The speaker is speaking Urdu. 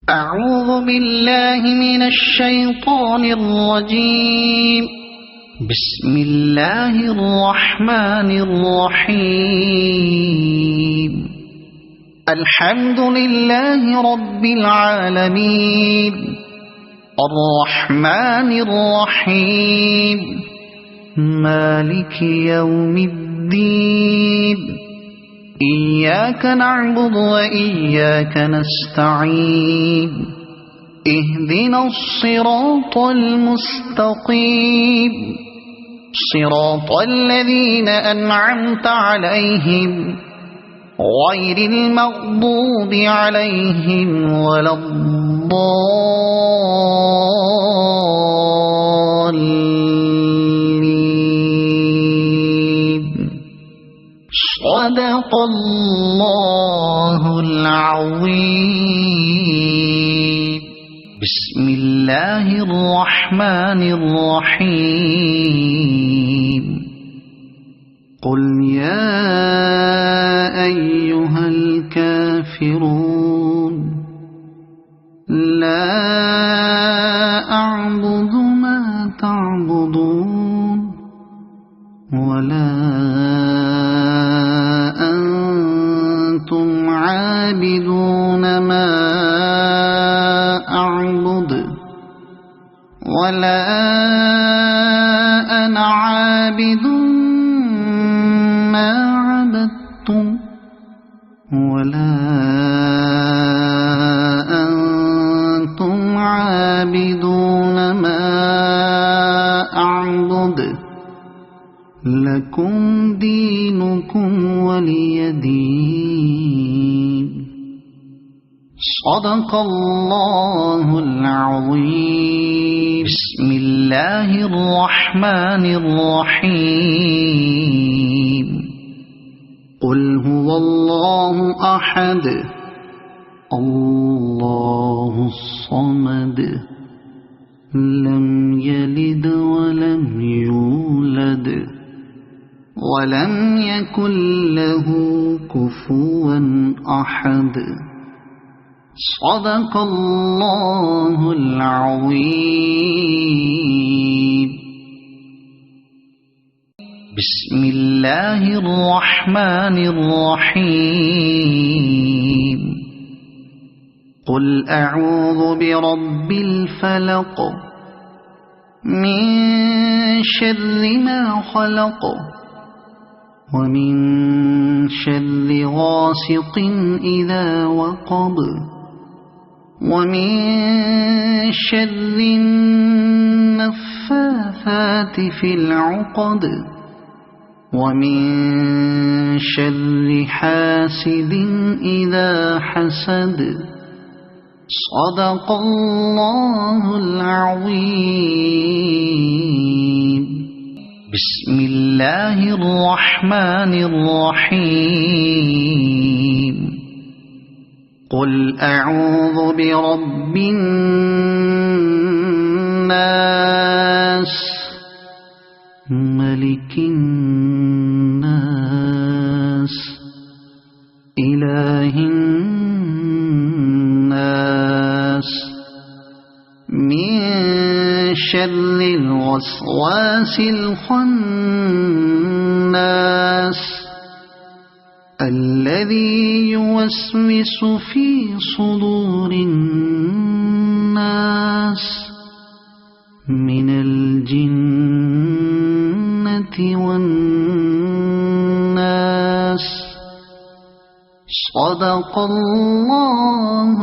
أعوذ بالله من الشيطان الرجيم. بسم الله الرحمن الرحيم. الحمد لله رب العالمين الرحمن الرحيم مالك يوم الدين. إياك نعبد وإياك نستعين. اهدنا الصراط المستقيم صراط الذين أنعمت عليهم غير المغضوب عليهم ولا الضالين. صدق الله العظيم. بسم الله الرحمن الرحيم. قل يا أيها الكافرون لا أعبد ما تعبدون ولا أنتم عابدون ما أعبد ولا أنا عابد ما عبدتم ولا أنتم عابدون ما أعبد لكم دينكم ولي دين. صدق الله العظيم. بسم الله الرحمن الرحيم. قل هو الله أحد الله الصمد لم يلد ولم يولد ولم يكن له كفوا أحد. صدق الله العظيم. بسم الله الرحمن الرحيم. قل أعوذ برب الفلق من شر ما خلق ومن شر غاسق إذا وقب ومن شر النفاثات في العقد ومن شر حاسد إذا حسد. صدق الله العظيم. بسم الله الرحمن الرحيم. قل أعوذ برب الناس ملك الناس إله الناس من شر الوسواس الخناس الذي يوسوس في صدور الناس من الجنة والناس. صدق الله